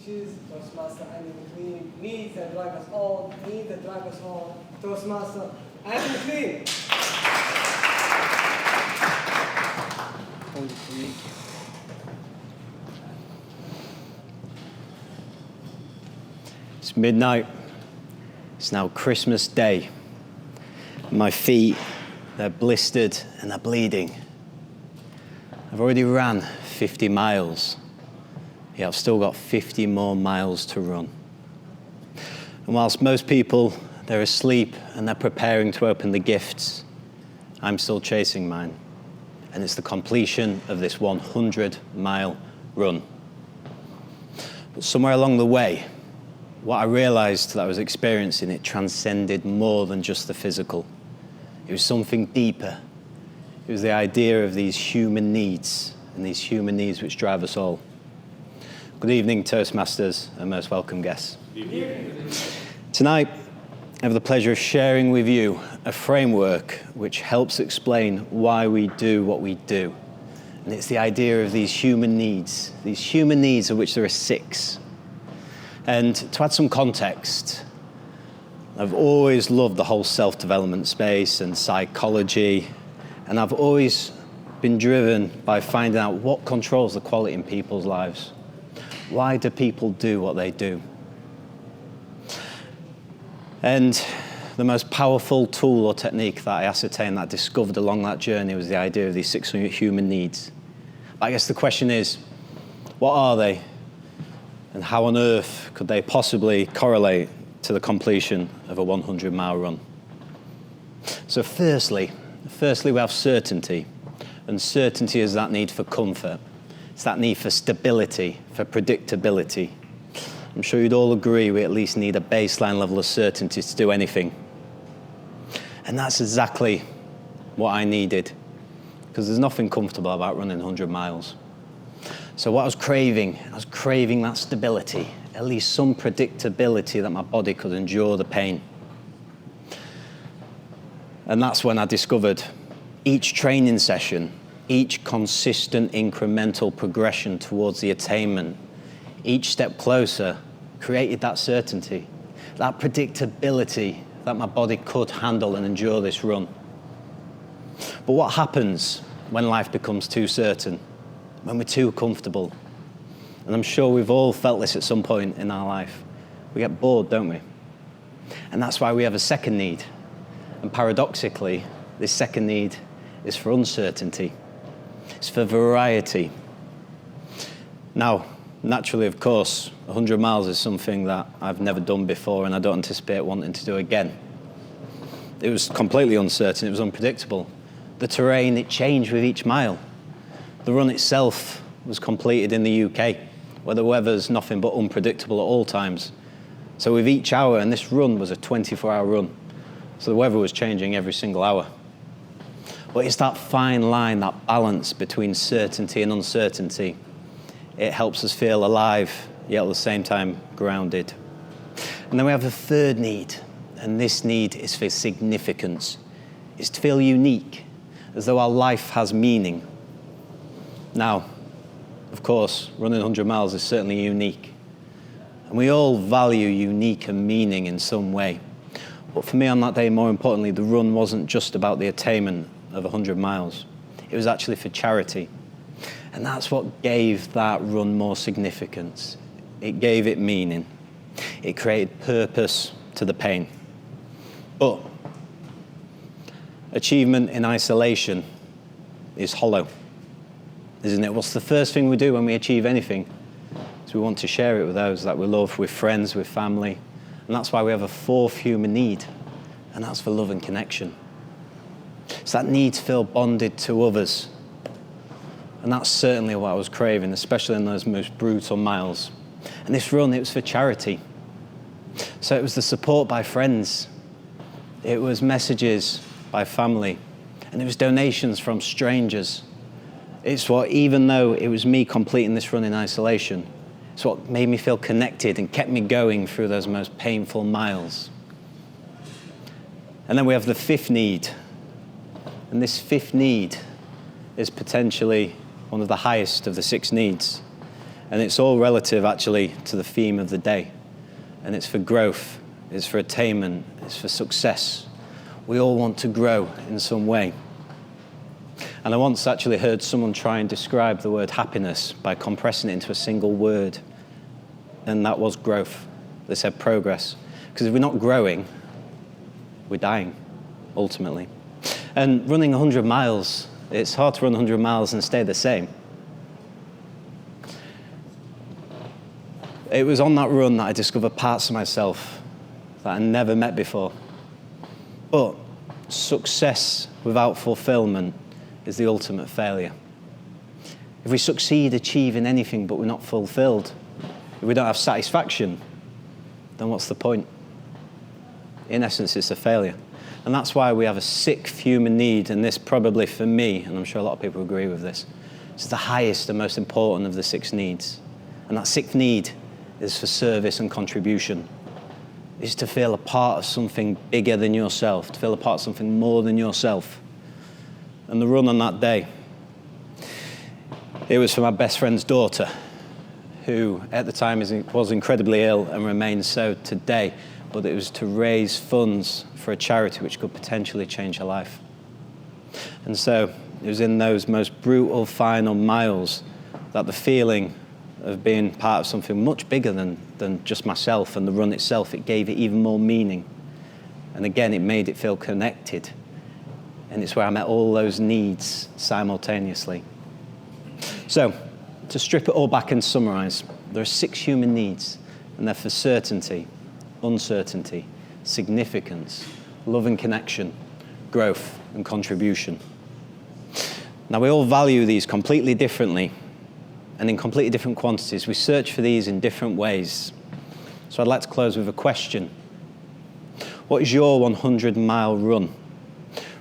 teaches, Toastmaster Andy Maclean leads and drives us all, leads and drives us all, Toastmaster Andy Maclean. It's midnight. It's now Christmas Day. My feet, they're blistered and they're bleeding. I've already ran 50 miles. Yeah, I've still got 50 more miles to run. And whilst most people, they're asleep and they're preparing to open the gifts, I'm still chasing mine. And it's the completion of this 100-mile run. But somewhere along the way, what I realized that I was experiencing, it transcended more than just the physical. It was something deeper. It was the idea of these human needs, and these human needs which drive us all. Good evening, Toastmasters, and most welcome guests. Tonight, I have the pleasure of sharing with you a framework which helps explain why we do what we do. And it's the idea of these human needs of which there are 6. And to add some context, I've always loved the whole self-development space and psychology, and I've always been driven by finding out what controls the quality in people's lives. Why do people do what they do? And the most powerful tool or technique that I ascertained, that I discovered along that journey, was the idea of these 6 human needs. I guess the question is, what are they? And how on earth could they possibly correlate to the completion of a 100-mile run? So firstly, we have certainty. And certainty is that need for comfort. It's that need for stability, for predictability. I'm sure you'd all agree we at least need a baseline level of certainty to do anything. And that's exactly what I needed, because there's nothing comfortable about running 100 miles. So what I was craving that stability, at least some predictability that my body could endure the pain. And that's when I discovered each training session, each consistent incremental progression towards the attainment, each step closer, created that certainty, that predictability that my body could handle and endure this run. But what happens when life becomes too certain, when we're too comfortable? And I'm sure we've all felt this at some point in our life. We get bored, don't we? And that's why we have a second need. And paradoxically, this second need is for uncertainty. It's for variety. Now, naturally, of course, 100 miles is something that I've never done before, and I don't anticipate wanting to do again. It was completely uncertain. It was unpredictable. The terrain, it changed with each mile. The run itself was completed in the UK, where the weather's nothing but unpredictable at all times. So with each hour, and this run was a 24-hour run, so the weather was changing every single hour. But it's that fine line, that balance between certainty and uncertainty. It helps us feel alive, yet at the same time grounded. And then we have a third need, and this need is for significance. It's to feel unique, as though our life has meaning. Now, of course, running 100 miles is certainly unique. And we all value unique and meaning in some way. But for me on that day, more importantly, the run wasn't just about the attainment of 100 miles. It was actually for charity. And that's what gave that run more significance. It gave it meaning. It created purpose to the pain. But achievement in isolation is hollow, isn't it? What's the first thing we do when we achieve anything? Is we want to share it with those that we love, with friends, with family. And that's why we have a 4th human need, and that's for love and connection. It's that need to feel bonded to others. And that's certainly what I was craving, especially in those most brutal miles. And this run, it was for charity. So it was the support by friends. It was messages by family. And it was donations from strangers. It's what, even though it was me completing this run in isolation, it's what made me feel connected and kept me going through those most painful miles. And then we have the 5th need. And this 5th need is potentially one of the highest of the 6 needs. And it's all relative, actually, to the theme of the day. And it's for growth, it's for attainment, it's for success. We all want to grow in some way. And I once actually heard someone try and describe the word happiness by compressing it into a single word. And that was growth. They said progress. Because if we're not growing, we're dying, ultimately. And running 100 miles, it's hard to run 100 miles and stay the same. It was on that run that I discovered parts of myself that I never met before. But success without fulfillment is the ultimate failure. If we succeed achieving anything but we're not fulfilled, if we don't have satisfaction, then what's the point? In essence, it's a failure. And that's why we have a sixth human need, and this probably for me, and I'm sure a lot of people agree with this, is the highest and most important of the six needs. And that sixth need is for service and contribution. Is to feel a part of something bigger than yourself, to feel a part of something more than yourself. And the run on that day, it was for my best friend's daughter, who at the time was incredibly ill and remains so today, but it was to raise funds for a charity which could potentially change her life. And so it was in those most brutal final miles that the feeling of being part of something much bigger than just myself and the run itself, it gave it even more meaning. And again, it made it feel connected. And it's where I met all those needs simultaneously. So, to strip it all back and summarize, there are six human needs, and they're for certainty, uncertainty, significance, love and connection, growth and contribution. Now, we all value these completely differently, and in completely different quantities. We search for these in different ways. So I'd like to close with a question. What is your 100-mile run?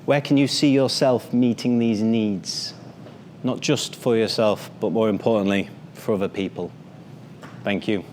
Where can you see yourself meeting these needs? Not just for yourself, but more importantly, for other people. Thank you.